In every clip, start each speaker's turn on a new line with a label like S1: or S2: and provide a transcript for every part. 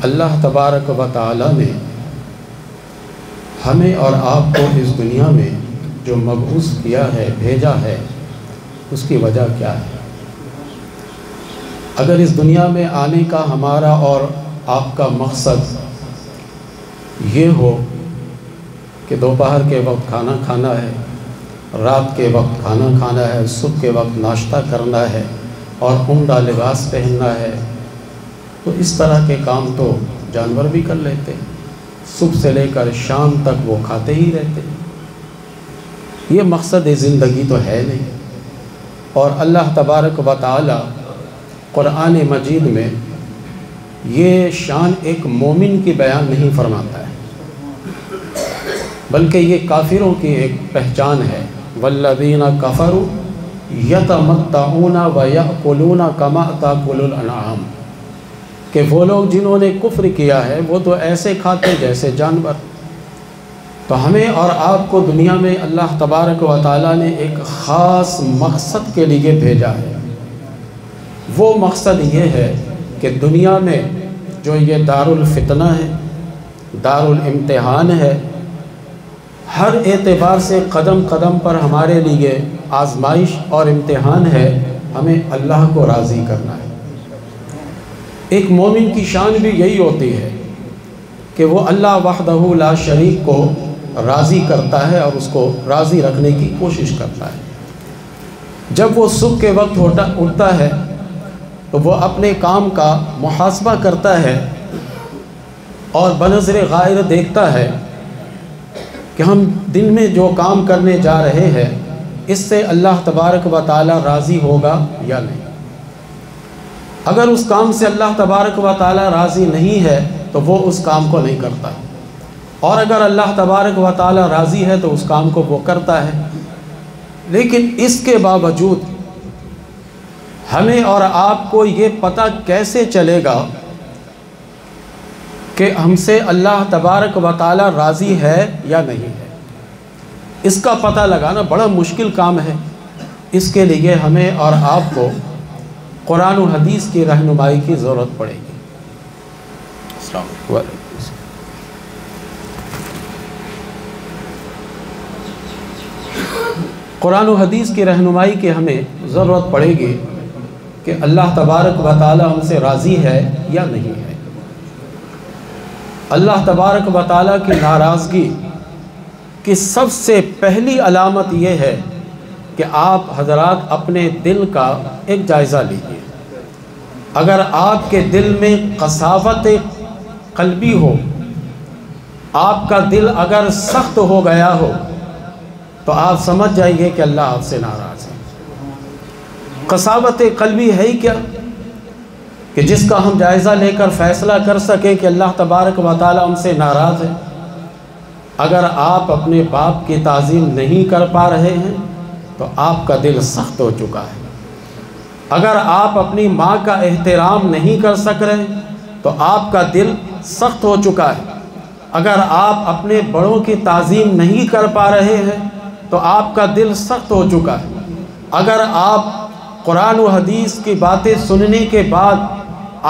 S1: اللہ تبارک و تعالی نے ہمیں اور آپ کو اس دنیا میں جو مبعوث کیا ہے، بھیجا ہے، اس کی وجہ کیا ہے؟ اگر اس دنیا میں آنے کا ہمارا اور آپ کا مقصد یہ ہو کہ دوپہر کے وقت کھانا کھانا ہے، رات کے وقت کھانا کھانا ہے، صبح کے وقت ناشتہ کرنا ہے اور عمدہ لباس پہننا ہے، تو اس طرح کے کام تو جانور بھی کر لیتے ہیں، صبح سے لے کر شام تک وہ کھاتے ہی رہتے ہیں۔ یہ مقصد زندگی تو ہے نہیں۔ اور اللہ تبارک و تعالی قرآن مجید میں یہ شان ایک مومن کی بیان نہیں فرماتا ہے، بلکہ یہ کافروں کی ایک پہچان ہے۔ والذین کفروا یتمتعون ویأکلون کما تأکل الانعام، کہ وہ لوگ جنہوں نے کفر کیا ہے وہ تو ایسے کھاتے جیسے جانور۔ تو ہمیں اور آپ کو دنیا میں اللہ تبارک و تعالیٰ نے ایک خاص مقصد کے لیے بھیجا ہے۔ وہ مقصد یہ ہے کہ دنیا میں جو یہ دار الفتنہ ہے، دار الامتحان ہے، ہر اعتبار سے قدم قدم پر ہمارے لیے آزمائش اور امتحان ہے، ہمیں اللہ کو راضی کرنا ہے۔ ایک مومن کی شان بھی یہی ہوتی ہے کہ وہ اللہ وحدہ لا شریک کو راضی کرتا ہے اور اس کو راضی رکھنے کی کوشش کرتا ہے۔ جب وہ صبح کے وقت اٹھتا ہے تو وہ اپنے کام کا محاسبہ کرتا ہے اور بنظر غائر دیکھتا ہے کہ ہم دن میں جو کام کرنے جا رہے ہیں اس سے اللہ تبارک و تعالی راضی ہوگا یا نہیں۔ اگر اس کام سے اللہ تبارک و تعالی راضی نہیں ہے تو وہ اس کام کو نہیں کرتا، اور اگر اللہ تبارک و تعالی راضی ہے تو اس کام کو وہ کرتا ہے۔ لیکن اس کے باوجود ہمیں اور آپ کو یہ پتہ کیسے چلے گا کہ ہم سے اللہ تبارک و تعالی راضی ہے یا نہیں ہے؟ اس کا پتہ لگانا بڑا مشکل کام ہے۔ اس کے لیے ہمیں اور آپ کو قرآن و حدیث کی رہنمائی کی ضرورت پڑے گی۔ السلام علیکم۔ قرآن و حدیث کی رہنمائی کی ہمیں ضرورت پڑے گی کہ اللہ تبارک و تعالی ہم سے راضی ہے یا نہیں ہے۔ اللہ تبارک و تعالی کی ناراضگی کی سب سے پہلی علامت یہ ہے کہ آپ حضرات اپنے دل کا ایک جائزہ لیجیے۔ اگر آپ کے دل میں قساوت قلبی ہو، آپ کا دل اگر سخت ہو گیا ہو تو آپ سمجھ جائیے کہ اللہ آپ سے ناراض ہے۔ قساوت قلبی ہے ہی کیا کہ جس کا ہم جائزہ لے کر فیصلہ کر سکیں کہ اللہ تبارک و تعالی ہم سے ناراض ہے۔ اگر آپ اپنے باپ کی تعظیم نہیں کر پا رہے ہیں تو آپ کا دل سخت ہو چکا ہے۔ اگر آپ اپنی ماں کا احترام نہیں کر سک رہے تو آپ کا دل سخت ہو چکا ہے۔ اگر آپ اپنے بڑوں کی تعظیم نہیں کر پا رہے ہیں تو آپ کا دل سخت ہو چکا ہے۔ اگر آپ قرآن و حدیث کی باتیں سننے کے بعد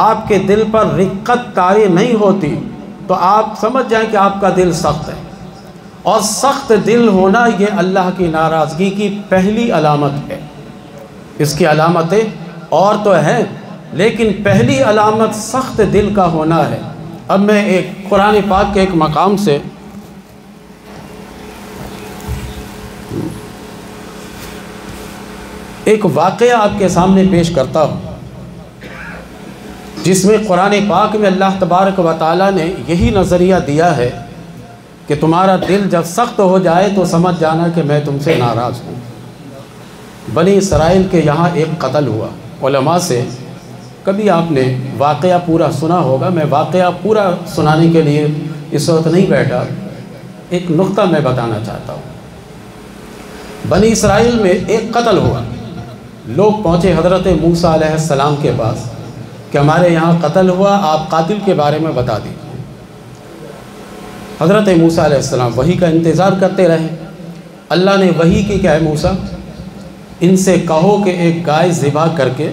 S1: آپ کے دل پر رقت طاری نہیں ہوتی تو آپ سمجھ جائیں کہ آپ کا دل سخت ہے۔ اور سخت دل ہونا یہ اللہ کی ناراضگی کی پہلی علامت ہے۔ اس کی علامتیں اور تو ہیں لیکن پہلی علامت سخت دل کا ہونا ہے۔ اب میں ایک قرآن پاک کے ایک مقام سے ایک واقعہ آپ کے سامنے پیش کرتا ہوں، جس میں قرآن پاک میں اللہ تبارک و تعالیٰ نے یہی نظریہ دیا ہے کہ تمہارا دل جب سخت ہو جائے تو سمجھ جانا کہ میں تم سے ناراض ہوں۔ بنی اسرائیل کے یہاں ایک قتل ہوا۔ علماء سے کبھی آپ نے واقعہ پورا سنا ہوگا، میں واقعہ پورا سنانے کے لیے اس وقت نہیں بیٹھا، ایک نقطہ میں بتانا چاہتا ہوں۔ بنی اسرائیل میں ایک قتل ہوا، لوگ پہنچے حضرت موسیٰ علیہ السلام کے پاس کہ ہمارے یہاں قتل ہوا، آپ قاتل کے بارے میں بتا دیجیے۔ حضرت موسیٰ علیہ السلام وحی کا انتظار کرتے رہے۔ اللہ نے وحی کی کہ اے موسیٰ، ان سے کہو کہ ایک گائے ذبح کر کے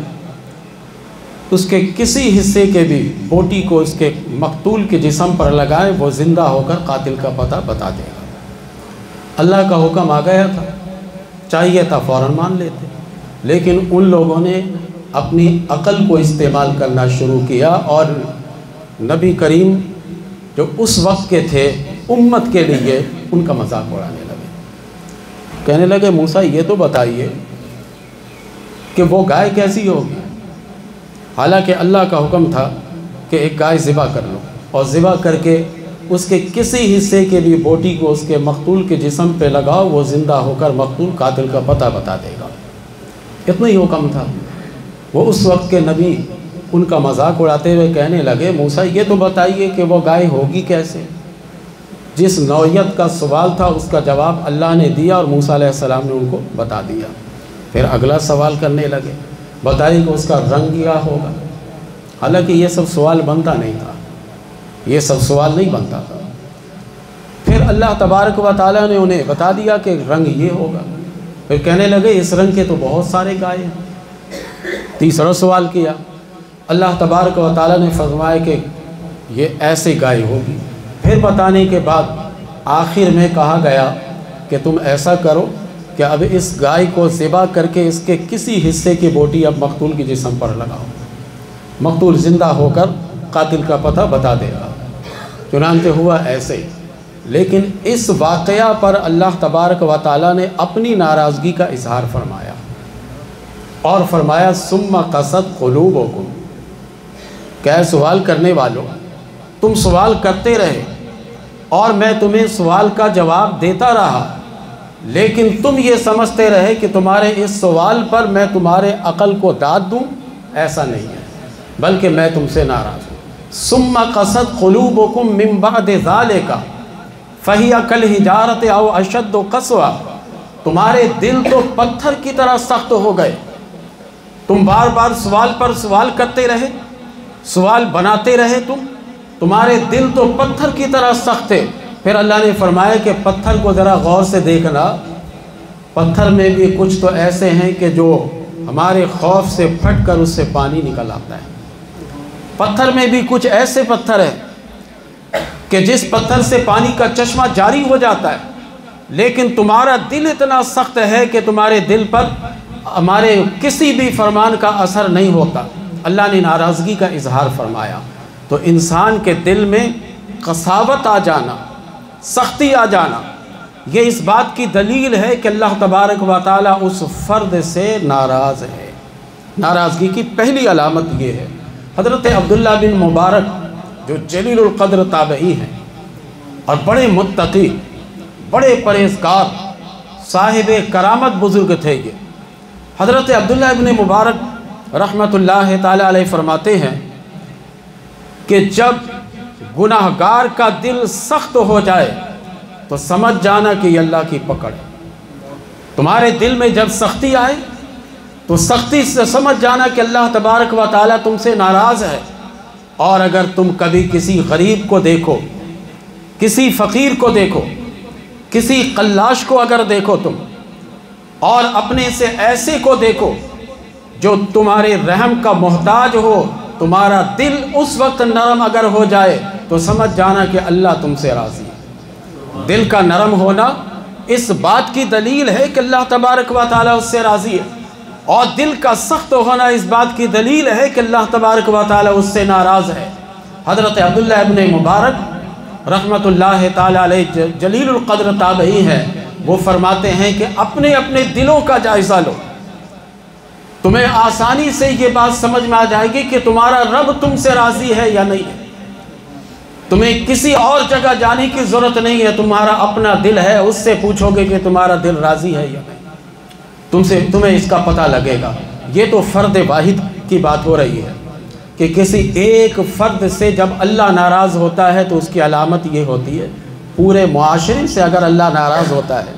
S1: اس کے کسی حصے کے بھی بوٹی کو اس کے مقتول کے جسم پر لگائے وہ زندہ ہو کر قاتل کا پتہ بتا دے گا۔ اللہ کا حکم آ گیا تھا، چاہیے تھا فوراً مان لیتے، لیکن ان لوگوں نے اپنی عقل کو استعمال کرنا شروع کیا اور نبی کریم جو اس وقت کے تھے امت کے لیے ان کا مذاق اڑانے لگے، کہنے لگے موسیٰ یہ تو بتائیے کہ وہ گائے کیسی ہوگی؟ حالانکہ اللہ کا حکم تھا کہ ایک گائے ذبح کر لو اور ذبح کر کے اس کے کسی حصے کے بھی بوٹی کو اس کے مقتول کے جسم پہ لگاؤ، وہ زندہ ہو کر مقتول قاتل کا پتہ بتا دے گا۔ اتنا ہی حکم تھا۔ وہ اس وقت کے نبی ان کا مذاق اڑاتے ہوئے کہنے لگے موسیٰ یہ تو بتائیے کہ وہ گائے ہوگی کیسے؟ جس نوعیت کا سوال تھا اس کا جواب اللہ نے دیا اور موسیٰ علیہ السلام نے ان کو بتا دیا۔ پھر اگلا سوال کرنے لگے، بتائیے کہ اس کا رنگ کیا ہوگا؟ حالانکہ یہ سب سوال بنتا نہیں تھا، یہ سب سوال نہیں بنتا تھا۔ پھر اللہ تبارک و تعالیٰ نے انہیں بتا دیا کہ رنگ یہ ہوگا۔ پھر کہنے لگے اس رنگ کے تو بہت سارے گائے ہیں۔ تیسرا سوال کیا، اللہ تبارک و تعالیٰ نے فرمایا کہ یہ ایسے گائے ہوگی۔ پھر بتانے کے بعد آخر میں کہا گیا کہ تم ایسا کرو کہ اب اس گائے کو ذبح کر کے اس کے کسی حصے کی بوٹی اب مقتول کی جسم پر لگاؤ، مقتول زندہ ہو کر قاتل کا پتہ بتا دے گا۔ چنانچہ ہوا ایسے ہی، لیکن اس واقعہ پر اللہ تبارک و تعالیٰ نے اپنی ناراضگی کا اظہار فرمایا اور فرمایا ثم قست قلوبکم، کہ سوال کرنے والوں تم سوال کرتے رہے اور میں تمہیں سوال کا جواب دیتا رہا، لیکن تم یہ سمجھتے رہے کہ تمہارے اس سوال پر میں تمہارے عقل کو داد دوں، ایسا نہیں ہے، بلکہ میں تم سے ناراض ہوں۔ ثم قست قلوبکم من بعد ذالک فہی کالحجارۃ او اشد قسوۃ، تمہارے دل تو پتھر کی طرح سخت ہو گئے، تم بار بار سوال پر سوال کرتے رہے، سوال بناتے رہے، تمہارے دل تو پتھر کی طرح سخت ہے۔ پھر اللہ نے فرمایا کہ پتھر کو ذرا غور سے دیکھنا، پتھر میں بھی کچھ تو ایسے ہیں کہ جو ہمارے خوف سے پھٹ کر اس سے پانی نکل آتا ہے، پتھر میں بھی کچھ ایسے پتھر ہیں کہ جس پتھر سے پانی کا چشمہ جاری ہو جاتا ہے، لیکن تمہارا دل اتنا سخت ہے کہ تمہارے دل پر ہمارے کسی بھی فرمان کا اثر نہیں ہوتا۔ اللہ نے ناراضگی کا اظہار فرمایا۔ تو انسان کے دل میں قساوت آ جانا، سختی آ جانا، یہ اس بات کی دلیل ہے کہ اللہ تبارک و تعالیٰ اس فرد سے ناراض ہے۔ ناراضگی کی پہلی علامت یہ ہے۔ حضرت عبداللہ بن مبارک جو جلیل القدر تابعی ہیں اور بڑے متقی، بڑے پرہیزگار، صاحب کرامت بزرگ تھے یہ، حضرت عبداللہ ابن مبارک رحمۃ اللہ تعالی علیہ فرماتے ہیں کہ جب گناہ گار کا دل سخت ہو جائے تو سمجھ جانا کہ یہ اللہ کی پکڑ ہے۔ تمہارے دل میں جب سختی آئے تو سختی سے سمجھ جانا کہ اللہ تبارک و تعالیٰ تم سے ناراض ہے۔ اور اگر تم کبھی کسی غریب کو دیکھو، کسی فقیر کو دیکھو، کسی قلاش کو اگر دیکھو تم، اور اپنے سے ایسے کو دیکھو جو تمہارے رحم کا محتاج ہو، تمہارا دل اس وقت نرم اگر ہو جائے تو سمجھ جانا کہ اللہ تم سے راضی ہے۔ دل کا نرم ہونا اس بات کی دلیل ہے کہ اللہ تبارک و تعالیٰ اس سے راضی ہے، اور دل کا سخت ہونا اس بات کی دلیل ہے کہ اللہ تبارک و تعالیٰ اس سے ناراض ہے۔ حضرت عبداللہ ابن مبارک رحمۃ اللہ تعالی علیہ جلیل القدر تابعی ہے، وہ فرماتے ہیں کہ اپنے اپنے دلوں کا جائزہ لو، تمہیں آسانی سے یہ بات سمجھ میں آ جائے گی کہ تمہارا رب تم سے راضی ہے یا نہیں ہے۔ تمہیں کسی اور جگہ جانے کی ضرورت نہیں ہے، تمہارا اپنا دل ہے، اس سے پوچھو گے کہ تمہارا دل راضی ہے یا نہیں، تمہیں اس کا پتہ لگے گا۔ یہ تو فرد واحد کی بات ہو رہی ہے کہ کسی ایک فرد سے جب اللہ ناراض ہوتا ہے تو اس کی علامت یہ ہوتی ہے۔ پورے معاشرے سے اگر اللہ ناراض ہوتا ہے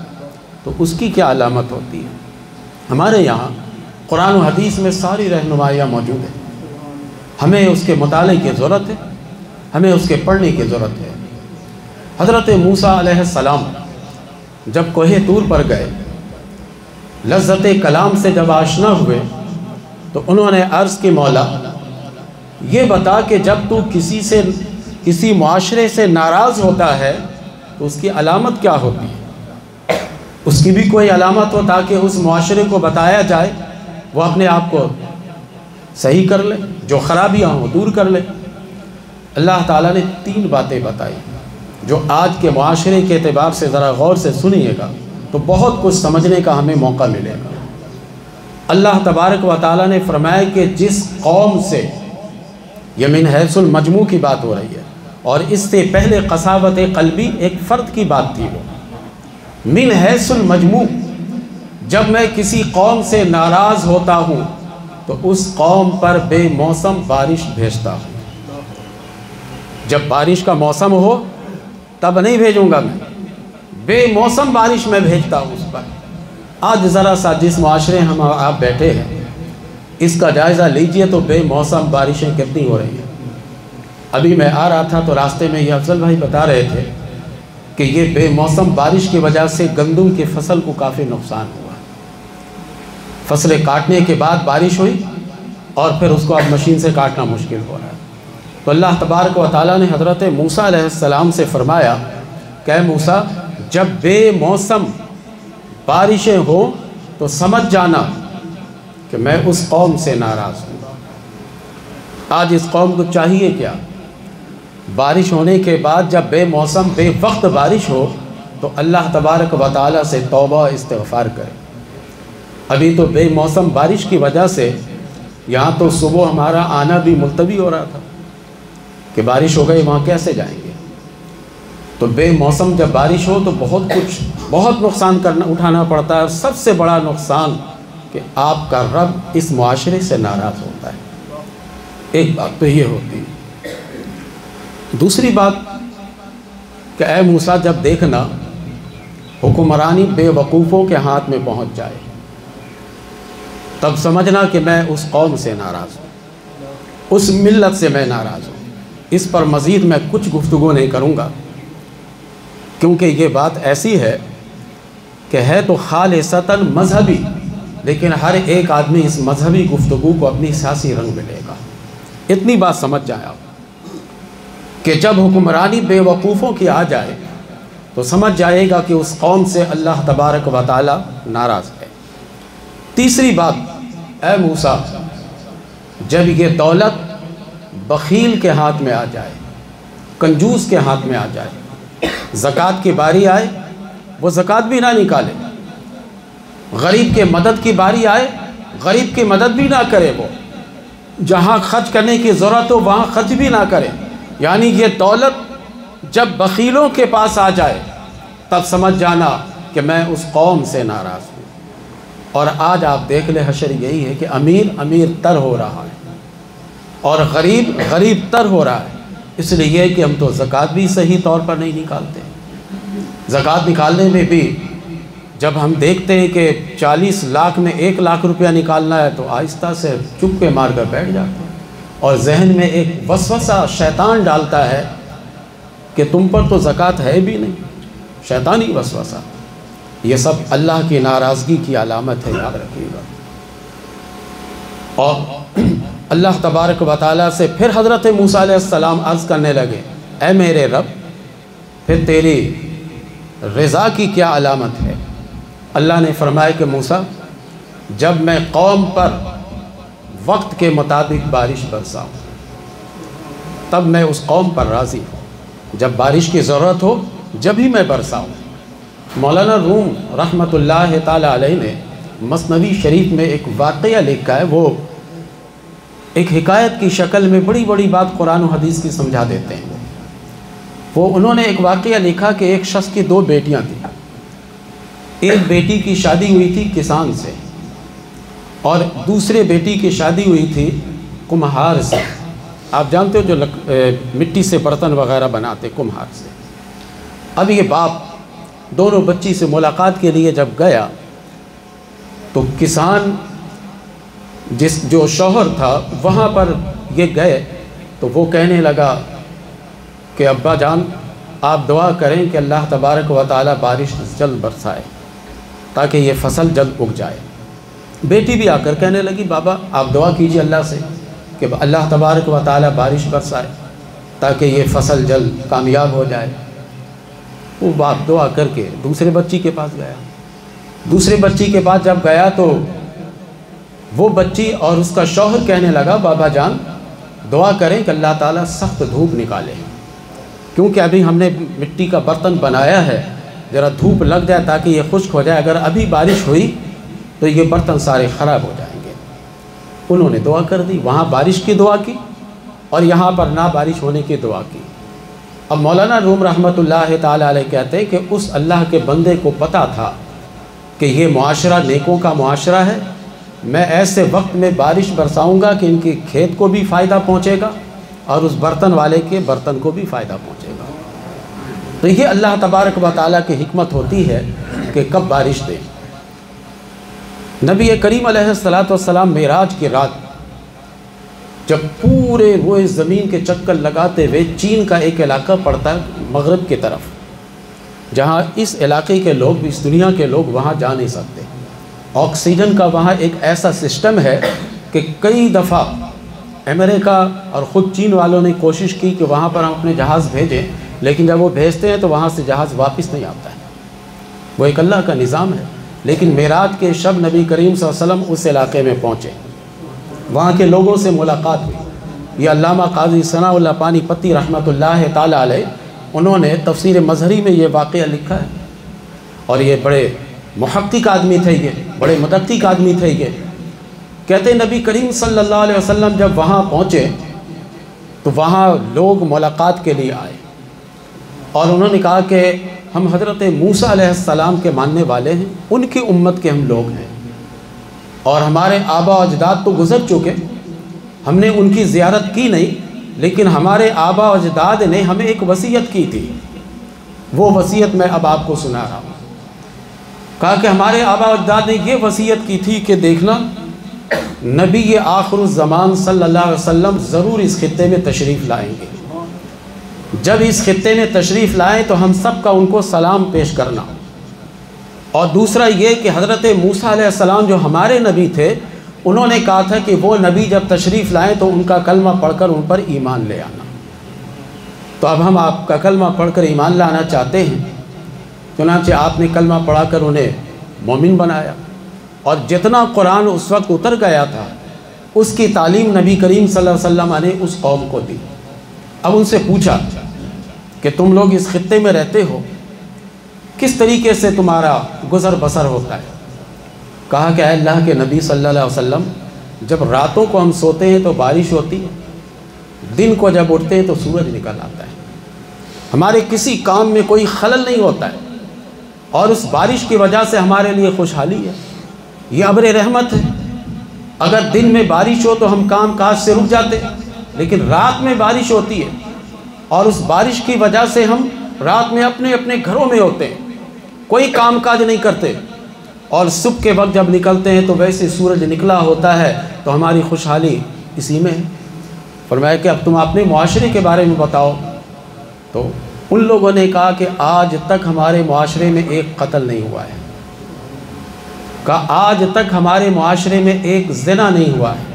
S1: تو اس کی کیا علامت ہوتی ہے؟ ہمارے یہاں قرآن و حدیث میں ساری رہنمائیاں موجود ہیں، ہمیں اس کے مطالعے کی ضرورت ہے، ہمیں اس کے پڑھنے کی ضرورت ہے۔ حضرت موسیٰ علیہ السلام جب کوہ طور پر گئے، لذت کلام سے جب آشنا ہوئے تو انہوں نے عرض کی مولا یہ بتا کہ جب تو کسی معاشرے سے ناراض ہوتا ہے تو اس کی علامت کیا ہوتی ہے؟ اس کی بھی کوئی علامت ہو تاکہ اس معاشرے کو بتایا جائے، وہ اپنے آپ کو صحیح کر لے، جو خرابیاں ہوں دور کر لے۔ اللہ تعالیٰ نے 3 باتیں بتائی جو آج کے معاشرے کے اعتبار سے ذرا غور سے سنیے گا تو بہت کچھ سمجھنے کا ہمیں موقع ملے گا۔ اللہ تبارک و تعالیٰ نے فرمایا کہ جس قوم سے، یہ من حیث المجموع کی بات ہو رہی ہے، اور اس سے پہلے قساوت قلبی ایک فرد کی بات تھی، وہ من حیث المجموع، جب میں کسی قوم سے ناراض ہوتا ہوں تو اس قوم پر بے موسم بارش بھیجتا ہوں۔ جب بارش کا موسم ہو تب نہیں بھیجوں گا، میں بے موسم بارش میں بھیجتا ہوں اس پر۔ آج ذرا سا جس معاشرے ہم آپ بیٹھے ہیں اس کا جائزہ لیجئے تو بے موسم بارشیں کتنی ہو رہی ہیں۔ ابھی میں آ رہا تھا تو راستے میں یہ افضل بھائی بتا رہے تھے کہ یہ بے موسم بارش کی وجہ سے گندم کی فصل کو کافی نقصان ہوا۔ فصلیں کاٹنے کے بعد بارش ہوئی اور پھر اس کو اب مشین سے کاٹنا مشکل ہو رہا ہے۔ تو اللہ تبارک و تعالیٰ نے حضرت موسیٰ علیہ السلام سے فرمایا کہ اے موسیٰ، جب بے موسم بارشیں ہوں تو سمجھ جانا کہ میں اس قوم سے ناراض ہوں۔ آج اس قوم کو چاہیے کیا؟ بارش ہونے کے بعد جب بے موسم بے وقت بارش ہو تو اللہ تبارک و تعالیٰ سے توبہ استغفار کرے۔ ابھی تو بے موسم بارش کی وجہ سے یہاں تو صبح ہمارا آنا بھی ملتوی ہو رہا تھا کہ بارش ہو گئی، وہاں کیسے جائیں گے؟ تو بے موسم جب بارش ہو تو بہت نقصان اٹھانا پڑتا ہے۔ سب سے بڑا نقصان کہ آپ کا رب اس معاشرے سے ناراض ہوتا ہے۔ ایک بات تو یہ ہوتی ہے۔ دوسری بات کہ اے موسیٰ، جب دیکھنا حکمرانی بے وقوفوں کے ہاتھ میں پہنچ جائے تب سمجھنا کہ میں اس قوم سے ناراض ہوں، اس ملت سے میں ناراض ہوں۔ اس پر مزید میں کچھ گفتگو نہیں کروں گا کیونکہ یہ بات ایسی ہے کہ ہے تو خالصتاً مذہبی، لیکن ہر ایک آدمی اس مذہبی گفتگو کو اپنی سیاسی رنگ میں لے گا۔ اتنی بات سمجھ جائیں آپ کہ جب حکمرانی بے وقوفوں کی آ جائے تو سمجھ جائے گا کہ اس قوم سے اللہ تبارک و تعالی ناراض ہے۔ تیسری بات، اے موسیٰ، جب یہ دولت بخیل کے ہاتھ میں آ جائے، کنجوس کے ہاتھ میں آ جائے، زکوٰۃ کی باری آئے وہ زکوٰۃ بھی نہ نکالے، غریب کے مدد کی باری آئے غریب کی مدد بھی نہ کرے، وہ جہاں خرچ کرنے کی ضرورت ہو وہاں خرچ بھی نہ کرے، یعنی یہ دولت جب بخیلوں کے پاس آ جائے تب سمجھ جانا کہ میں اس قوم سے ناراض ہوں۔ اور آج آپ دیکھ لیں حشر یہی ہے کہ امیر تر ہو رہا ہے اور غریب تر ہو رہا ہے، اس لیے کہ ہم تو زکوٰۃ بھی صحیح طور پر نہیں نکالتے۔ زکوٰۃ نکالنے میں بھی جب ہم دیکھتے ہیں کہ 40 لاکھ میں 1 لاکھ روپیہ نکالنا ہے تو آہستہ سے چپ کے مار کر بیٹھ جاتے ہیں، اور ذہن میں ایک وسوسہ شیطان ڈالتا ہے کہ تم پر تو زکوٰۃ ہے بھی نہیں، شیطانی وسوسہ۔ یہ سب اللہ کی ناراضگی کی علامت ہے، یاد رکھیے گا۔ اور اللہ تبارک و تعالیٰ سے پھر حضرت موسیٰ علیہ السلام عرض کرنے لگے، اے میرے رب، پھر تیری رضا کی کیا علامت ہے؟ اللہ نے فرمایا کہ موسیٰ، جب میں قوم پر وقت کے مطابق بارش برساؤں تب میں اس قوم پر راضی ہوں، جب بارش کی ضرورت ہو جب ہی میں برساؤں۔ مولانا روم رحمۃ اللہ تعالی علیہ نے مثنوی شریف میں ایک واقعہ لکھا ہے، وہ ایک حکایت کی شکل میں بڑی بڑی بات قرآن و حدیث کی سمجھا دیتے ہیں۔ وہ انہوں نے ایک واقعہ لکھا کہ ایک شخص کی 2 بیٹیاں تھیں۔ ایک بیٹی کی شادی ہوئی تھی کسان سے اور دوسرے بیٹی کی شادی ہوئی تھی کمہار سے۔ آپ جانتے ہو جو مٹی سے برتن وغیرہ بناتے، کمہار سے۔ اب یہ باپ دونوں بچی سے ملاقات کے لیے جب گیا تو کسان جو شوہر تھا وہاں پر یہ گئے تو وہ کہنے لگا کہ ابا جان آپ دعا کریں کہ اللہ تبارک و تعالی بارش جلد برسائے تاکہ یہ فصل جلد اگ جائے۔ بیٹی بھی آ کر کہنے لگی بابا آپ دعا کیجئے اللہ سے کہ کہ اللہ تبارک و تعالی بارش برسائے تاکہ یہ فصل جلد کامیاب ہو جائے۔ وہ باپ دعا کر کے دوسرے بچی کے پاس گیا۔ دوسرے بچی کے پاس جب گیا تو وہ بچی اور اس کا شوہر کہنے لگا بابا جان دعا کریں کہ اللہ تعالیٰ سخت دھوپ نکالے، کیونکہ ابھی ہم نے مٹی کا برتن بنایا ہے، ذرا دھوپ لگ جائے تاکہ یہ خشک ہو جائے، اگر ابھی بارش ہوئی تو یہ برتن سارے خراب ہو جائیں گے۔ انہوں نے دعا کر دی، وہاں بارش کی دعا کی اور یہاں پر نہ بارش ہونے کی دعا کی۔ اب مولانا روم رحمۃ اللہ تعالی علیہ کہتے ہیں کہ اس اللہ کے بندے کو پتہ تھا کہ یہ معاشرہ نیکوں کا معاشرہ ہے، میں ایسے وقت میں بارش برساؤں گا کہ ان کے کھیت کو بھی فائدہ پہنچے گا اور اس برتن والے کے برتن کو بھی فائدہ پہنچے گا۔ تو یہ اللہ تبارک و تعالیٰ کی حکمت ہوتی ہے کہ کب بارش دے۔ نبی کریم علیہ الصلاۃ والسلام معراج کی رات جب پورے روئے زمین کے چکر لگاتے ہوئے چین کا ایک علاقہ پڑتا ہے مغرب کی طرف، جہاں اس علاقے کے لوگ، اس دنیا کے لوگ وہاں جا نہیں سکتے، آکسیجن کا وہاں ایک ایسا سسٹم ہے کہ کئی دفعہ امریکہ اور خود چین والوں نے کوشش کی کہ وہاں پر ہم اپنے جہاز بھیجیں، لیکن جب وہ بھیجتے ہیں تو وہاں سے جہاز واپس نہیں آتا ہے، وہ ایک اللہ کا نظام ہے۔ لیکن معراج کے شب نبی کریم صلی اللہ علیہ وسلم اس علاقے میں پہنچے، وہاں کے لوگوں سے ملاقات ہوئی۔ یہ علامہ قاضی ثناء اللہ پانی پتی رحمۃ اللہ تعالی علیہ انہوں نے تفسیر مظہری میں یہ واقعہ لکھا ہے، اور یہ بڑے محقق آدمی تھے، یہ بڑے مدقق آدمی تھے۔ یہ کہتے ہیں نبی کریم صلی اللہ علیہ وسلم جب وہاں پہنچے تو وہاں لوگ ملاقات کے لیے آئے اور انہوں نے کہا کہ ہم حضرت موسیٰ علیہ السلام کے ماننے والے ہیں، ان کی امت کے ہم لوگ ہیں، اور ہمارے آبا و اجداد تو گزر چکے، ہم نے ان کی زیارت کی نہیں، لیکن ہمارے آبا و اجداد نے ہمیں ایک وصیت کی تھی، وہ وصیت میں اب آپ کو سنا رہا ہوں۔ کہا کہ ہمارے آبا و اجداد نے یہ وصیت کی تھی کہ دیکھنا نبی آخر الزمان صلی اللہ علیہ وسلم ضرور اس خطے میں تشریف لائیں گے، جب اس خطے میں تشریف لائیں تو ہم سب کا ان کو سلام پیش کرنا، اور دوسرا یہ کہ حضرت موسیٰ علیہ السلام جو ہمارے نبی تھے انہوں نے کہا تھا کہ وہ نبی جب تشریف لائیں تو ان کا کلمہ پڑھ کر ان پر ایمان لے آنا۔ تو اب ہم آپ کا کلمہ پڑھ کر ایمان لانا چاہتے ہیں، چنانچہ آپ نے کلمہ پڑھا کر انہیں مومن بنایا، اور جتنا قرآن اس وقت اتر گیا تھا اس کی تعلیم نبی کریم صلی اللہ علیہ وسلم نے اس قوم کو دی۔ اب ان سے پوچھا کہ تم لوگ اس خطے میں رہتے ہو، کس طریقے سے تمہارا گزر بسر ہوتا ہے؟ کہا کہ اے اللہ کے نبی صلی اللہ علیہ وسلم، جب راتوں کو ہم سوتے ہیں تو بارش ہوتی ہے، دن کو جب اٹھتے ہیں تو سورج نکل آتا ہے، ہمارے کسی کام میں کوئی خلل نہیں ہوتا ہے، اور اس بارش کی وجہ سے ہمارے لیے خوشحالی ہے، یہ ابر رحمت ہے۔ اگر دن میں بارش ہو تو ہم کام کاج سے رک جاتے، لیکن رات میں بارش ہوتی ہے، اور اس بارش کی وجہ سے ہم رات میں اپنے اپنے گھروں میں ہوتے ہیں، کوئی کام کاج نہیں کرتے، اور صبح کے وقت جب نکلتے ہیں تو ویسے سورج نکلا ہوتا ہے، تو ہماری خوشحالی اسی میں ہے۔ فرمایا کہ اب تم اپنے معاشرے کے بارے میں بتاؤ۔ تو ان لوگوں نے کہا کہ آج تک ہمارے معاشرے میں ایک قتل نہیں ہوا ہے، کہا آج تک ہمارے معاشرے میں ایک زنا نہیں ہوا ہے،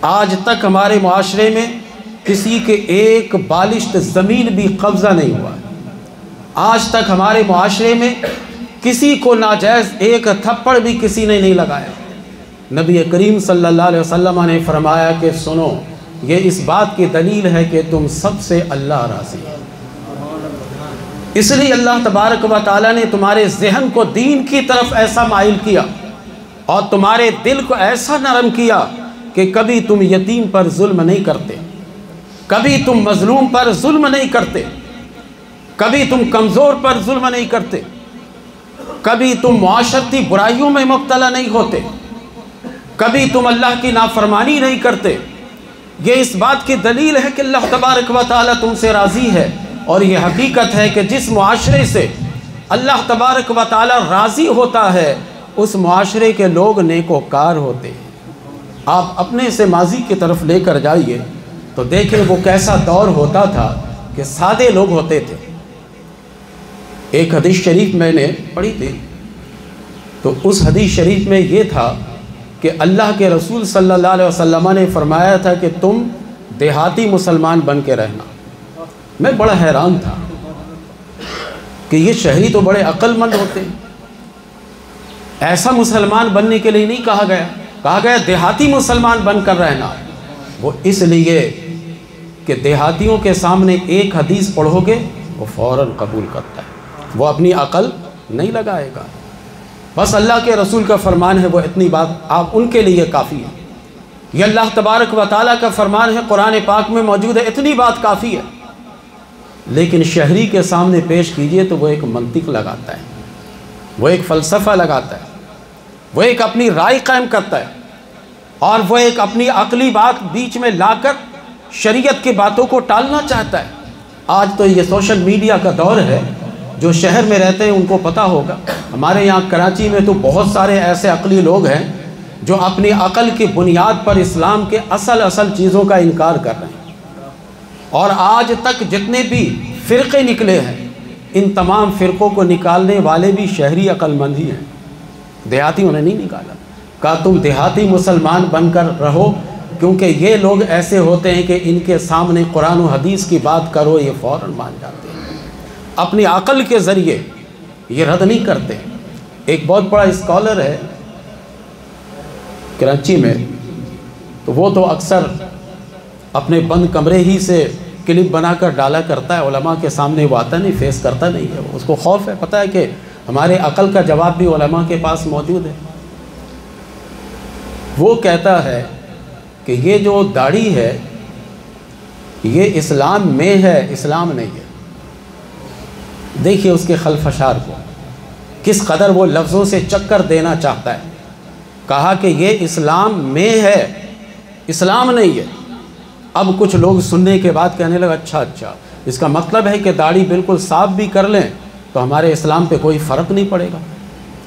S1: آج تک ہمارے معاشرے میں کسی کے ایک بالشت زمین بھی قبضہ نہیں ہوا ہے، آج تک ہمارے معاشرے میں کسی کو ناجائز ایک تھپڑ بھی کسی نے نہیں لگایا۔ نبی کریم صلی اللہ علیہ وسلم نے فرمایا کہ سنو، یہ اس بات کی دلیل ہے کہ تم سب سے اللہ راضی ہے، اس لیے اللہ تبارک و تعالیٰ نے تمہارے ذہن کو دین کی طرف ایسا مائل کیا اور تمہارے دل کو ایسا نرم کیا کہ کبھی تم یتیم پر ظلم نہیں کرتے، کبھی تم مظلوم پر ظلم نہیں کرتے، کبھی تم کمزور پر ظلم نہیں کرتے، کبھی تم معاشرتی برائیوں میں مبتلا نہیں ہوتے، کبھی تم اللہ کی نافرمانی نہیں کرتے۔ یہ اس بات کی دلیل ہے کہ اللہ تبارک و تعالیٰ تم سے راضی ہے، اور یہ حقیقت ہے کہ جس معاشرے سے اللہ تبارک و تعالیٰ راضی ہوتا ہے اس معاشرے کے لوگ نیکوکار ہوتے ہیں۔ آپ اپنے سے ماضی کی طرف لے کر جائیے تو دیکھیں وہ کیسا دور ہوتا تھا کہ سادے لوگ ہوتے تھے۔ ایک حدیث شریف میں نے پڑھی تھی، تو اس حدیث شریف میں یہ تھا کہ اللہ کے رسول صلی اللہ علیہ وسلم نے فرمایا تھا کہ تم دیہاتی مسلمان بن کے رہنا۔ میں بڑا حیران تھا کہ یہ شہری تو بڑے عقل مند ہوتے ہیں، ایسا مسلمان بننے کے لیے نہیں کہا گیا، کہا گیا دیہاتی مسلمان بن کر رہنا۔ وہ اس لیے کہ دیہاتیوں کے سامنے ایک حدیث پڑھو گے وہ فوراً قبول کرتا ہے، وہ اپنی عقل نہیں لگائے گا۔ بس اللہ کے رسول کا فرمان ہے، وہ اتنی بات آپ ان کے لیے کافی ہے۔ یہ اللہ تبارک و تعالیٰ کا فرمان ہے، قرآن پاک میں موجود ہے، اتنی بات کافی ہے۔ لیکن شہری کے سامنے پیش کیجئے تو وہ ایک منطق لگاتا ہے، وہ ایک فلسفہ لگاتا ہے، وہ ایک اپنی رائے قائم کرتا ہے، اور وہ ایک اپنی عقلی بات بیچ میں لا کر شریعت کی باتوں کو ٹالنا چاہتا ہے۔ آج تو یہ سوشل میڈیا کا دور ہے، جو شہر میں رہتے ہیں ان کو پتہ ہوگا۔ ہمارے یہاں کراچی میں تو بہت سارے ایسے عقلی لوگ ہیں جو اپنی عقل کی بنیاد پر اسلام کے اصل چیزوں کا انکار کر رہے ہیں، اور آج تک جتنے بھی فرقے نکلے ہیں ان تمام فرقوں کو نکالنے والے بھی شہری عقل مند ہی ہیں، دیہاتیوں نے نہیں نکالا۔ کہا تم دیہاتی مسلمان بن کر رہو، کیونکہ یہ لوگ ایسے ہوتے ہیں کہ ان کے سامنے قرآن و حدیث کی بات کرو یہ فوراً مان جاتے ہیں، اپنی عقل کے ذریعے یہ رد نہیں کرتے۔ ایک بہت بڑا اسکالر ہے کراچی میں، تو وہ تو اکثر اپنے بند کمرے ہی سے کلپ بنا کر ڈالا کرتا ہے، علماء کے سامنے وہ آتا نہیں، فیس کرتا نہیں ہے، اس کو خوف ہے، پتہ ہے کہ ہمارے عقل کا جواب بھی علماء کے پاس موجود ہے۔ وہ کہتا ہے کہ یہ جو داڑھی ہے یہ اسلام میں ہے، اسلام نہیں ہے۔ دیکھیے اس کے خلفشار کو، کس قدر وہ لفظوں سے چکر دینا چاہتا ہے۔ کہا کہ یہ اسلام میں ہے، اسلام نہیں ہے۔ اب کچھ لوگ سننے کے بعد کہنے لگا اچھا اس کا مطلب ہے کہ داڑھی بالکل صاف بھی کر لیں تو ہمارے اسلام پہ کوئی فرق نہیں پڑے گا،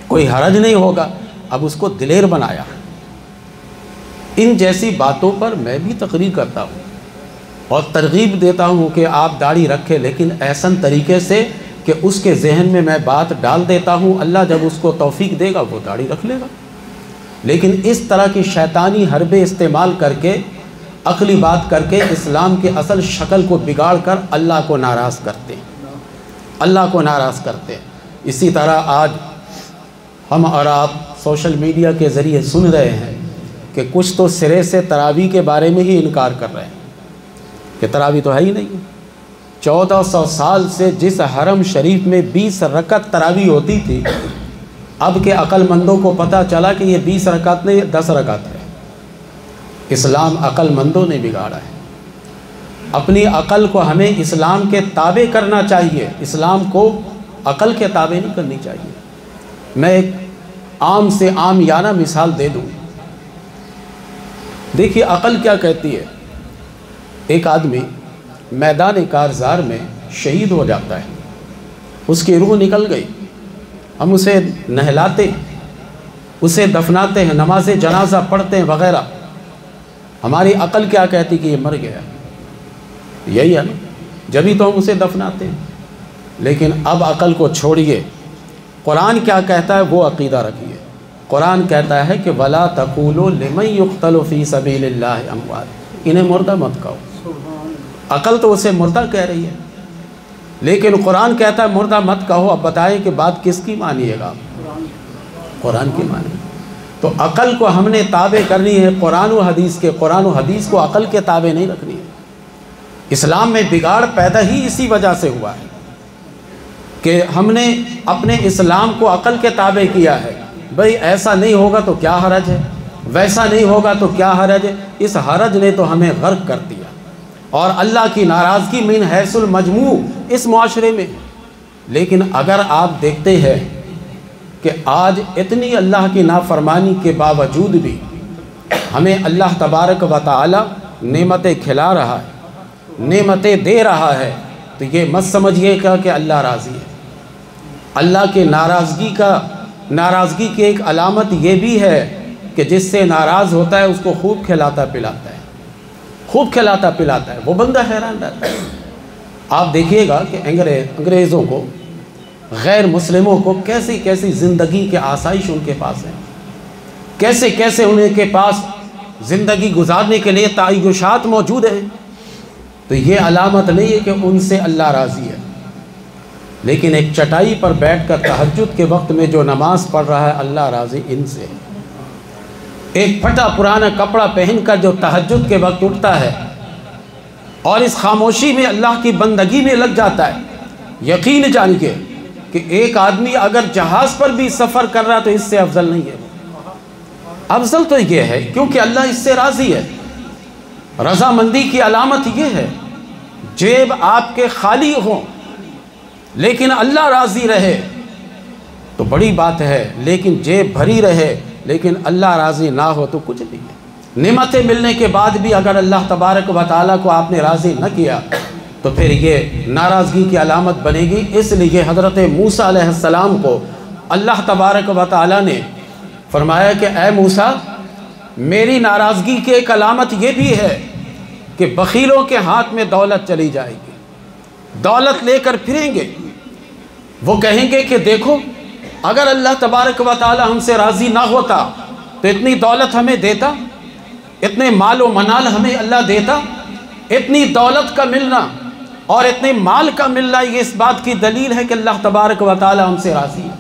S1: کوئی حرج نہیں ہوگا۔ اب اس کو دلیر بنایا۔ ان جیسی باتوں پر میں بھی تقریر کرتا ہوں اور ترغیب دیتا ہوں کہ آپ داڑھی رکھیں، لیکن ایسن طریقے سے کہ اس کے ذہن میں بات ڈال دیتا ہوں، اللہ جب اس کو توفیق دے گا وہ داڑھی رکھ لے گا۔ لیکن اس طرح کی شیطانی حربے استعمال کر کے، عقلی بات کر کے اسلام کے اصل شکل کو بگاڑ کر اللہ کو ناراض کرتے ہیں، اللہ کو ناراض کرتے ہیں۔ اسی طرح آج ہم اور آپ سوشل میڈیا کے ذریعے سن رہے ہیں کہ کچھ تو سرے سے تراویح کے بارے میں ہی انکار کر رہے ہیں کہ تراویح تو ہے ہی نہیں۔ 1400 سال سے جس حرم شریف میں 20 رکعت تراویح ہوتی تھی، اب کے عقل مندوں کو پتہ چلا کہ یہ 20 رکعت نہیں 10 رکعت ہے۔ اسلام عقل مندوں نے بگاڑا ہے۔ اپنی عقل کو ہمیں اسلام کے تابع کرنا چاہیے، اسلام کو عقل کے تابع نہیں کرنی چاہیے۔ میں ایک عام سے عام یانہ مثال دے دوں۔ دیکھیے عقل کیا کہتی ہے۔ ایک آدمی میدان کارزار میں شہید ہو جاتا ہے، اس کی روح نکل گئی، ہم اسے نہلاتے ہیں، اسے دفناتے ہیں، نماز جنازہ پڑھتے ہیں وغیرہ۔ ہماری عقل کیا کہتی کہ یہ مر گیا، یہی ہے نا، جبھی تو ہم اسے دفناتے ہیں۔ لیکن اب عقل کو چھوڑیے، قرآن کیا کہتا ہے وہ عقیدہ رکھیے۔ قرآن کہتا ہے کہ وَلَا تَقُولُوا لِمَن يُقْتَلُ فِي سَبِيلِ اللَّهِ أَمْوَاتٌ، انہیں مردہ مت کہو۔ عقل تو اسے مردہ کہہ رہی ہے، لیکن قرآن کہتا ہے مردہ مت کہو۔ اب بتائیں کہ بات کس کی مانیے گا؟ قرآن کی مانیے۔ تو عقل کو ہم نے تابع کرنی ہے قرآن و حدیث کے، قرآن و حدیث کو عقل کے تابع نہیں رکھنی ہے۔ اسلام میں بگاڑ پیدا ہی اسی وجہ سے ہوا ہے کہ ہم نے اپنے اسلام کو عقل کے تابع کیا ہے۔ بھئی ایسا نہیں ہوگا تو کیا حرج ہے، ویسا نہیں ہوگا تو کیا حرج ہے۔ اس حرج نے تو ہمیں غرق کر دیا، اور اللہ کی ناراضگی من حیث المجموع اس معاشرے میں۔ لیکن اگر آپ دیکھتے ہیں کہ آج اتنی اللہ کی نافرمانی کے باوجود بھی ہمیں اللہ تبارک و تعالی نعمتیں کھلا رہا ہے، نعمتیں دے رہا ہے، تو یہ مت سمجھیے کہ اللہ راضی ہے۔ اللہ کے ناراضگی کی ایک علامت یہ بھی ہے کہ جس سے ناراض ہوتا ہے اس کو خوب کھلاتا پلاتا ہے، خوب کھلاتا پلاتا ہے، وہ بندہ حیران رہتا ہے۔ آپ دیکھیے گا کہ انگریزوں کو، غیر مسلموں کو کیسی کیسی زندگی کے آسائش ان کے پاس ہیں۔ کیسے کیسے انہیں کے پاس زندگی گزارنے کے لیے تعیشات موجود ہیں، تو یہ علامت نہیں ہے کہ ان سے اللہ راضی ہے۔ لیکن ایک چٹائی پر بیٹھ کر تہجد کے وقت میں جو نماز پڑھ رہا ہے، اللہ راضی ان سے ہے۔ ایک پھٹا پرانا کپڑا پہن کر جو تہجد کے وقت اٹھتا ہے اور اس خاموشی میں اللہ کی بندگی میں لگ جاتا ہے، یقین جانیے کہ ایک آدمی اگر جہاز پر بھی سفر کر رہا تو اس سے افضل نہیں ہے۔ افضل تو یہ ہے کیونکہ اللہ اس سے راضی ہے۔ رضامندی کی علامت یہ ہے، جیب آپ کے خالی ہوں لیکن اللہ راضی رہے تو بڑی بات ہے، لیکن جیب بھری رہے لیکن اللہ راضی نہ ہو تو کچھ نہیں ہے۔ نعمتیں ملنے کے بعد بھی اگر اللہ تبارک و تعالیٰ کو آپ نے راضی نہ کیا تو پھر یہ ناراضگی کی علامت بنے گی۔ اس لیے حضرت موسیٰ علیہ السلام کو اللہ تبارک و تعالیٰ نے فرمایا کہ اے موسیٰ، میری ناراضگی کی ایک علامت یہ بھی ہے کہ بخیلوں کے ہاتھ میں دولت چلی جائے گی، دولت لے کر پھریں گے۔ وہ کہیں گے کہ دیکھو، اگر اللہ تبارک و تعالی ہم سے راضی نہ ہوتا تو اتنی دولت ہمیں دیتا، اتنے مال و منال ہمیں اللہ دیتا۔ اتنی دولت کا ملنا اور اتنے مال کا ملنا یہ اس بات کی دلیل ہے کہ اللہ تبارک و تعالی ہم سے راضی ہے۔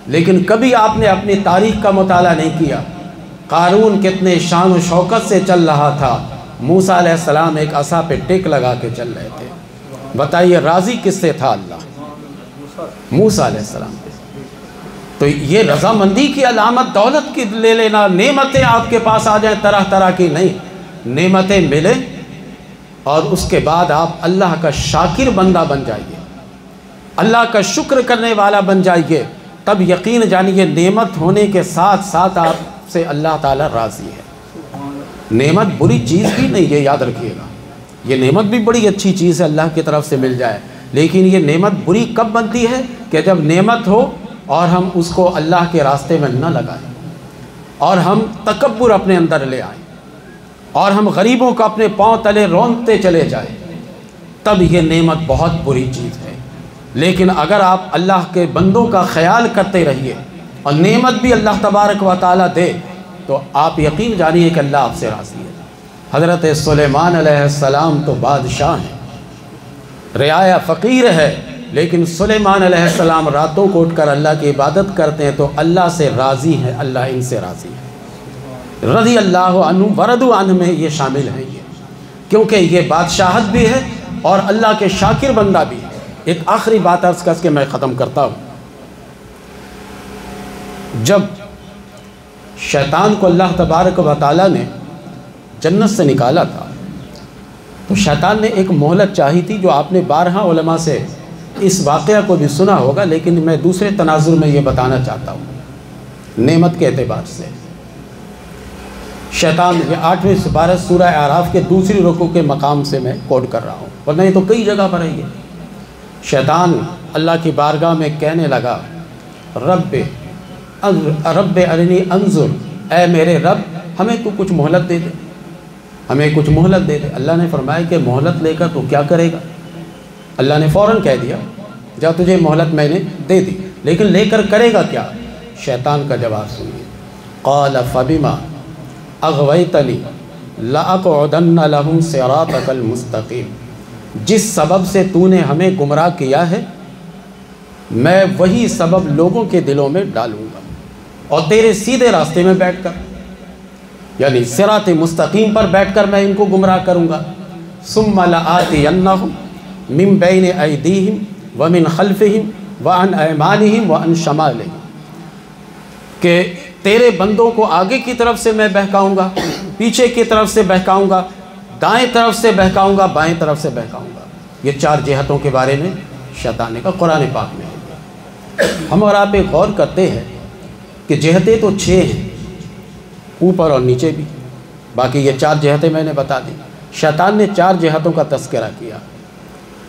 S1: لیکن کبھی آپ نے اپنی تاریخ کا مطالعہ نہیں کیا۔ قارون کتنے شان و شوکت سے چل رہا تھا، موسیٰ علیہ السلام ایک عصا پہ ٹیک لگا کے چل رہے تھے۔ بتائیے راضی کس سے تھا اللہ؟ موسیٰ علیہ السلام پہ۔ تو یہ رضامندی کی علامت دولت کی لے لینا، نعمتیں آپ کے پاس آ جائیں طرح طرح کی نہیں، نعمتیں ملیں اور اس کے بعد آپ اللہ کا شاکر بندہ بن جائیے، اللہ کا شکر کرنے والا بن جائیے، تب یقین جانیے نعمت ہونے کے ساتھ ساتھ آپ سے اللہ تعالیٰ راضی ہے۔ نعمت بری چیز بھی نہیں ہے، یاد رکھیے گا، یہ نعمت بھی بڑی اچھی چیز ہے اللہ کی طرف سے مل جائے، لیکن یہ نعمت بری کب بنتی ہے کہ جب نعمت ہو اور ہم اس کو اللہ کے راستے میں نہ لگائیں اور ہم تکبر اپنے اندر لے آئیں اور ہم غریبوں کو اپنے پاؤں تلے رونتے چلے جائیں، تب یہ نعمت بہت بری چیز ہے۔ لیکن اگر آپ اللہ کے بندوں کا خیال کرتے رہیے اور نعمت بھی اللہ تبارک و تعالیٰ دے تو آپ یقین جانیے کہ اللہ آپ سے راضی ہے۔ حضرت سلیمان علیہ السلام تو بادشاہ ہیں، رعایا فقیر ہے، لیکن سلیمان علیہ السلام راتوں کو اٹھ کر اللہ کی عبادت کرتے ہیں تو اللہ سے راضی ہیں، اللہ ان سے راضی ہے۔ رضی اللہ عنہ ورضوا عنہ میں یہ شامل ہیں، یہ کیونکہ یہ بادشاہت بھی ہے اور اللہ کے شاکر بندہ بھی ہے۔ ایک آخری بات عرض کر کے میں ختم کرتا ہوں۔ جب شیطان کو اللہ تبارک و تعالیٰ نے جنت سے نکالا تھا تو شیطان نے ایک مہلت چاہی تھی، جو آپ نے بارہا علماء سے اس واقعہ کو بھی سنا ہوگا، لیکن میں دوسرے تناظر میں یہ بتانا چاہتا ہوں نعمت کے اعتبار سے۔ شیطان یہ 8ویں سپارہ سورہ اعراف کے دوسری رکوع کے مقام سے میں کوٹ کر رہا ہوں، ورنہ یہ تو کئی جگہ پر ہے۔ یہ شیطان اللہ کی بارگاہ میں کہنے لگا، رب ارنی انظر، اے میرے رب ہمیں تو کچھ مہلت دے دے، ہمیں کچھ مہلت دے دے۔ اللہ نے فرمایا کہ مہلت لے کر تو کیا کرے گا؟ اللہ نے فوراً کہہ دیا جا تجھے مہلت میں نے دے دی، لیکن لے کر کرے گا کیا؟ شیطان کا جواب سنیے، قال فبما اغویتنی لاقعدن لہم صراطک المستقیم، جس سبب سے تو نے ہمیں گمراہ کیا ہے میں وہی سبب لوگوں کے دلوں میں ڈالوں گا اور تیرے سیدھے راستے میں بیٹھ کر، یعنی صراط مستقیم پر بیٹھ کر میں ان کو گمراہ کروں گا۔ ثم لآتینہم من بین ایدیہم ومن خلفہم وعن ایمانہم وعن شمالہم، کہ تیرے بندوں کو آگے کی طرف سے میں بہکاؤں گا، پیچھے کی طرف سے بہکاؤں گا، دائیں طرف سے بہکاؤں گا، بائیں طرف سے بہکاؤں گا۔ یہ 4 جہتوں کے بارے میں شیطان نے کہا، قرآن پاک میں ہے۔ ہم اور آپ ایک غور کرتے ہیں کہ جہتیں تو 6 ہیں، اوپر اور نیچے بھی، باقی یہ 4 جہتیں میں نے بتا دی۔ شیطان نے 4 جہتوں کا تذکرہ کیا۔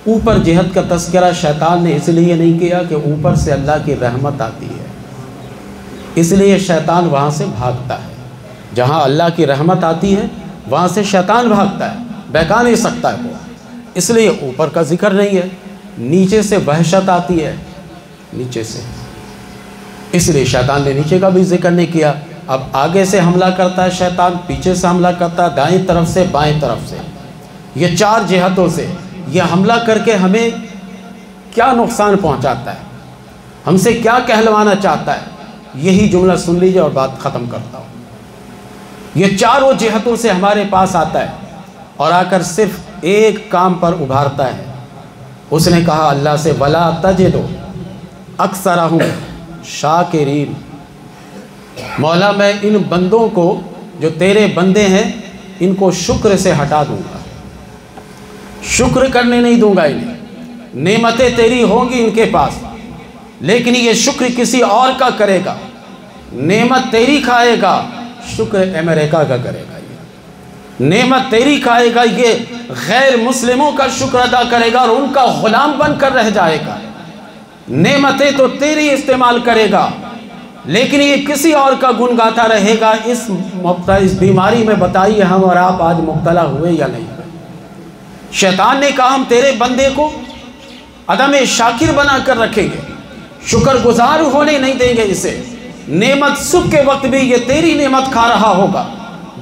S1: اوپر جہت کا تذکرہ شیطان نے اس لیے نہیں کیا کہ اوپر سے اللہ کی رحمت آتی ہے، اس لیے شیطان وہاں سے بھاگتا ہے۔ جہاں اللہ کی رحمت آتی ہے وہاں سے شیطان بھاگتا ہے، بہکا نہیں سکتا ہے وہ، اس لیے اوپر کا ذکر نہیں ہے۔ نیچے سے وحشت آتی ہے، نیچے سے، اس لیے شیطان نے نیچے کا بھی ذکر نہیں کیا۔ اب آگے سے حملہ کرتا ہے شیطان، پیچھے سے حملہ کرتا ہے، دائیں طرف سے بائیں طرف سے، یہ 4 جہتوں سے یہ حملہ کر کے ہمیں کیا نقصان پہنچاتا ہے، ہم سے کیا کہلوانا چاہتا ہے، یہی جملہ سن لیجیے اور بات ختم کرتا ہوں۔ یہ 4 جہتوں سے ہمارے پاس آتا ہے اور آ کر صرف ایک کام پر ابھارتا ہے۔ اس نے کہا اللہ سے وَلَا تَجِدُ أَكْثَرَهُمْ شَاكِرِينَ، مولا میں ان بندوں کو جو تیرے بندے ہیں ان کو شکر سے ہٹا دوں گا، شکر کرنے نہیں دوں گا انہیں، نعمتیں تیری ہوں گی ان کے پاس لیکن یہ شکر کسی اور کا کرے گا، نعمت تیری کھائے گا شکر امریکہ کا کرے گا، یہ نعمت تیری کھائے گا یہ غیر مسلموں کا شکر ادا کرے گا اور ان کا غلام بن کر رہ جائے گا، نعمتیں تو تیری استعمال کرے گا لیکن یہ کسی اور کا گن گاتا رہے گا۔ اس بیماری میں بتائیے ہم اور آپ آج مبتلا ہوئے یا نہیں ہوئے؟ شیطان نے کہا ہم تیرے بندے کو عدم شاکر بنا کر رکھیں گے، شکر گزار ہونے نہیں دیں گے اسے، نعمت صبح کے وقت بھی یہ تیری نعمت کھا رہا ہوگا،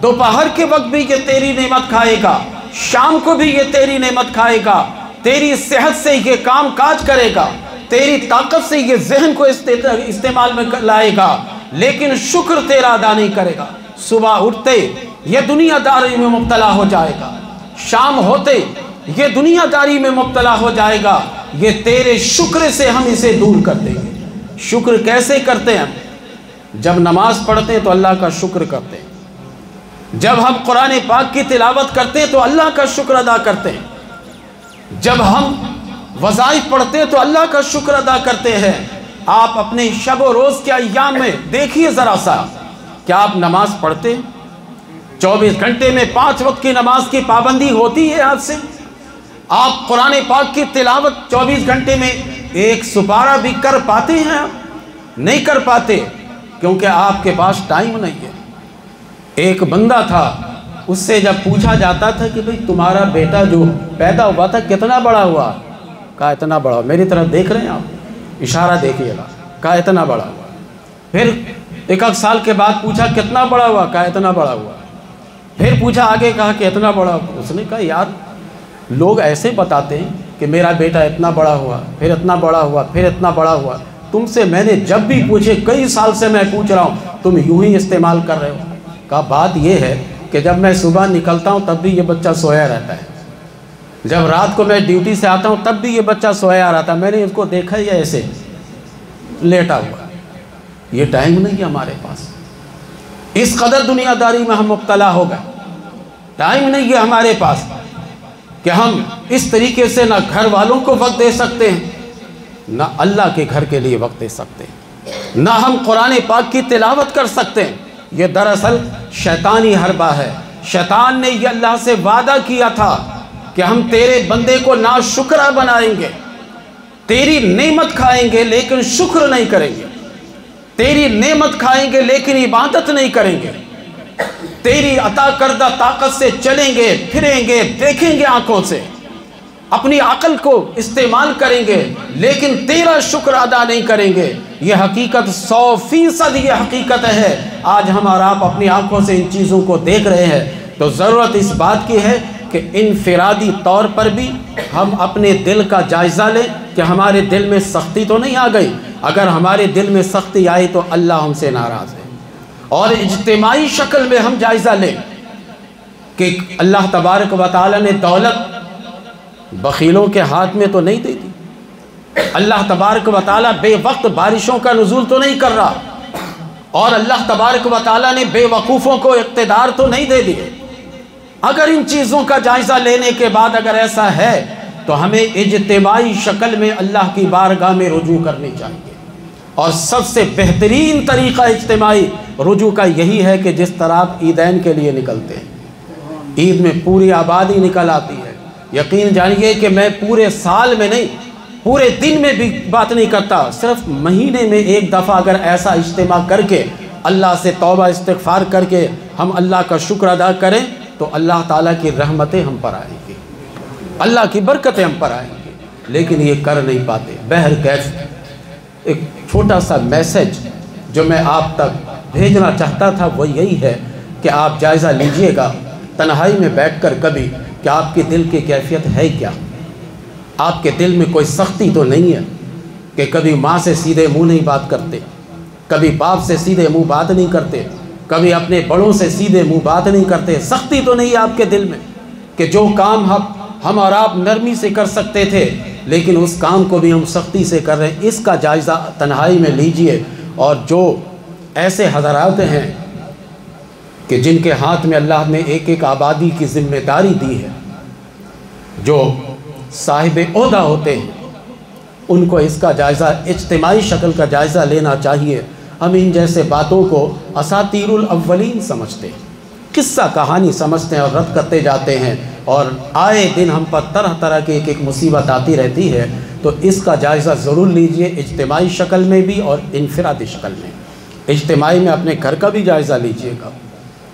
S1: دوپہر کے وقت بھی یہ تیری نعمت کھائے گا، شام کو بھی یہ تیری نعمت کھائے گا، تیری صحت سے یہ کام کاج کرے گا، تیری طاقت سے یہ ذہن کو استعمال میں لائے گا لیکن شکر تیرا ادا نہیں کرے گا۔ صبح اٹھتے یہ دنیا داری میں مبتلا ہو جائے گا، شام ہوتے یہ دنیا داری میں مبتلا ہو جائے گا، یہ تیرے شکر سے ہم اسے دور کر دیں گے۔ شکر کیسے کرتے ہیں؟ جب نماز پڑھتے ہیں تو اللہ کا شکر کرتے ہیں، جب ہم قرآن پاک کی تلاوت کرتے ہیں تو اللہ کا شکر ادا کرتے ہیں، جب ہم وظائف پڑھتے ہیں تو اللہ کا شکر ادا کرتے ہیں۔ آپ اپنے شب و روز کے ایام میں دیکھیے ذرا سا، کیا آپ نماز پڑھتے ہیں؟ 24 گھنٹے میں 5 وقت کی نماز کی پابندی ہوتی ہے آپ سے؟ آپ قرآن پاک کی تلاوت 24 گھنٹے میں ایک سپارہ بھی کر پاتے ہیں؟ آپ نہیں کر پاتے کیونکہ آپ کے پاس ٹائم نہیں ہے۔ ایک بندہ تھا، اس سے جب پوچھا جاتا تھا کہ بھئی تمہارا بیٹا جو پیدا ہوا تھا کتنا بڑا ہوا؟ کہا اتنا بڑا ہوا۔ میری طرف دیکھ رہے ہیں آپ؟ اشارہ دیکھیے گا۔ کہا اتنا بڑا ہوا۔ پھر 1 سال کے بعد پوچھا کتنا بڑا ہوا؟ کہا اتنا بڑا ہوا۔ پھر پوچھا آگے، کہا کہ اتنا بڑا ہوا۔ اس نے کہا یار لوگ ایسے بتاتے ہیں کہ میرا بیٹا اتنا بڑا ہوا، پھر اتنا بڑا ہوا، پھر اتنا بڑا ہوا، تم سے میں نے جب بھی پوچھے کئی سال سے میں پوچھ رہا ہوں تم یوں ہی استعمال کر رہے ہو۔ کہا بات یہ ہے کہ جب میں صبح نکلتا ہوں تب بھی یہ بچہ سویا رہتا ہے، جب رات کو میں ڈیوٹی سے آتا ہوں تب بھی یہ بچہ سویا رہتا ہے، میں نے اس کو دیکھا ہی ایسے لیٹا ہوا۔ یہ ٹائم نہیں ہے ہمارے پاس، اس قدر دنیا داری میں ہم مبتلا ہو گئے، ٹائم نہیں ہے ہمارے پاس کہ ہم اس طریقے سے نہ گھر والوں کو وقت دے سکتے ہیں، نہ اللہ کے گھر کے لیے وقت دے سکتے ہیں، نہ ہم قرآن پاک کی تلاوت کر سکتے ہیں۔ یہ دراصل شیطانی حربہ ہے۔ شیطان نے یہ اللہ سے وعدہ کیا تھا کہ ہم تیرے بندے کو ناشکرہ بنائیں گے، تیری نعمت کھائیں گے لیکن شکر نہیں کریں گے، تیری نعمت کھائیں گے لیکن عبادت نہیں کریں گے، تیری عطا کردہ طاقت سے چلیں گے پھریں گے دیکھیں گے آنکھوں سے، اپنی عقل کو استعمال کریں گے لیکن تیرا شکر ادا نہیں کریں گے۔ یہ حقیقت 100% یہ حقیقت ہے۔ آج ہم اور آپ اپنی آنکھوں سے ان چیزوں کو دیکھ رہے ہیں، تو ضرورت اس بات کی ہے کہ انفرادی طور پر بھی ہم اپنے دل کا جائزہ لیں کہ ہمارے دل میں سختی تو نہیں آ گئی۔ اگر ہمارے دل میں سختی آئی تو اللہ ہم سے ناراض ہے۔ اور اجتماعی شکل میں ہم جائزہ لیں کہ اللہ تبارک و تعالی نے دولت بخیلوں کے ہاتھ میں تو نہیں دے دی، اللہ تبارک و تعالیٰ بے وقت بارشوں کا نزول تو نہیں کر رہا، اور اللہ تبارک و تعالیٰ نے بے وقوفوں کو اقتدار تو نہیں دے دیے۔ اگر ان چیزوں کا جائزہ لینے کے بعد اگر ایسا ہے تو ہمیں اجتماعی شکل میں اللہ کی بارگاہ میں رجوع کرنی چاہیے، اور سب سے بہترین طریقہ اجتماعی رجوع کا یہی ہے کہ جس طرح آپ عیدین کے لیے نکلتے ہیں، عید میں پوری آبادی نکل آتی ہے۔ یقین جانیے کہ میں پورے سال میں نہیں، پورے دن میں بھی بات نہیں کرتا، صرف مہینے میں ایک دفعہ اگر ایسا اجتماع کر کے اللہ سے توبہ استغفار کر کے ہم اللہ کا شکر ادا کریں تو اللہ تعالیٰ کی رحمتیں ہم پر آئیں گی، اللہ کی برکتیں ہم پر آئیں گی، لیکن یہ کر نہیں پاتے۔ بہرکیف ایک چھوٹا سا میسج جو میں آپ تک بھیجنا چاہتا تھا وہ یہی ہے کہ آپ جائزہ لیجئے گا تنہائی میں بیٹھ کر کبھی کہ آپ کے دل کی کیفیت ہے کیا۔ آپ کے دل میں کوئی سختی تو نہیں ہے کہ کبھی ماں سے سیدھے منہ نہیں بات کرتے، کبھی باپ سے سیدھے منہ بات نہیں کرتے، کبھی اپنے بڑوں سے سیدھے منہ بات نہیں کرتے۔ سختی تو نہیں ہے آپ کے دل میں کہ جو کام ہم اور آپ نرمی سے کر سکتے تھے لیکن اس کام کو بھی ہم سختی سے کر رہے ہیں۔ اس کا جائزہ تنہائی میں لیجئے۔ اور جو ایسے حضرات ہیں کہ جن کے ہاتھ میں اللہ نے ایک ایک آبادی کی ذمہ داری دی ہے، جو صاحب عہدہ ہوتے ہیں، ان کو اس کا جائزہ اجتماعی شکل کا جائزہ لینا چاہیے۔ ہم ان جیسے باتوں کو اساطیر الاولین سمجھتے ہیں، قصہ کہانی سمجھتے ہیں اور رد کرتے جاتے ہیں، اور آئے دن ہم پر طرح طرح کی ایک مصیبت آتی رہتی ہے۔ تو اس کا جائزہ ضرور لیجئے، اجتماعی شکل میں بھی اور انفرادی شکل میں۔ اجتماعی میں اپنے گھر کا بھی جائزہ لیجئے گا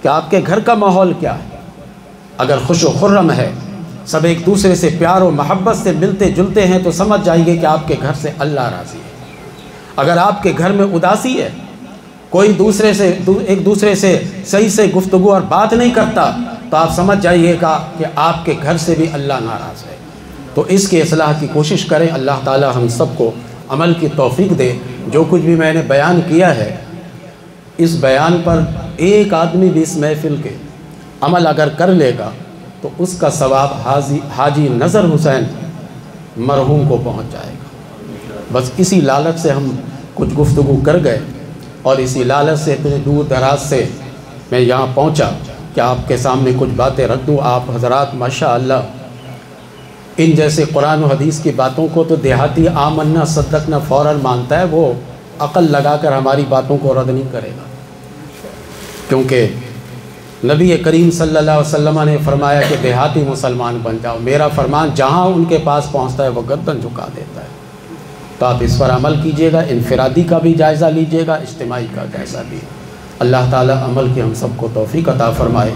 S1: کہ آپ کے گھر کا ماحول کیا ہے۔ اگر خوش و خرم ہے، سب ایک دوسرے سے پیار و محبت سے ملتے جلتے ہیں، تو سمجھ جائیے کہ آپ کے گھر سے اللہ راضی ہے۔ اگر آپ کے گھر میں اداسی ہے، کوئی ایک دوسرے سے صحیح سے گفتگو اور بات نہیں کرتا، تو آپ سمجھ جائیے گا کہ آپ کے گھر سے بھی اللہ ناراض ہے۔ تو اس کی اصلاح کی کوشش کریں۔ اللہ تعالی ہم سب کو عمل کی توفیق دے۔ جو کچھ بھی میں نے بیان کیا ہے، اس بیان پر ایک آدمی بھی اس محفل کے عمل اگر کر لے گا تو اس کا ثواب حاجی نظر حسین مرحوم کو پہنچ جائے گا۔ بس اسی لالچ سے ہم کچھ گفتگو کر گئے، اور اسی لالچ سے اتنے دور دراز سے میں یہاں پہنچا کہ آپ کے سامنے کچھ باتیں رکھ دوں۔ آپ حضرات ماشاءاللہ ان جیسے قرآن و حدیث کی باتوں کو تو دیہاتی آمنا صدقنا فوراً مانتا ہے، وہ عقل لگا کر ہماری باتوں کو رد نہیں کرے گا، کیونکہ نبی کریم صلی اللہ علیہ وسلم نے فرمایا کہ دیہاتی مسلمان بن جاؤ۔ میرا فرمان جہاں ان کے پاس پہنچتا ہے وہ گردن جھکا دیتا ہے۔ تو آپ اس پر عمل کیجئے گا، انفرادی کا بھی جائزہ لیجئے گا، اجتماعی کا جائزہ بھی۔ اللہ تعالی عمل کی ہم سب کو توفیق عطا فرمائے۔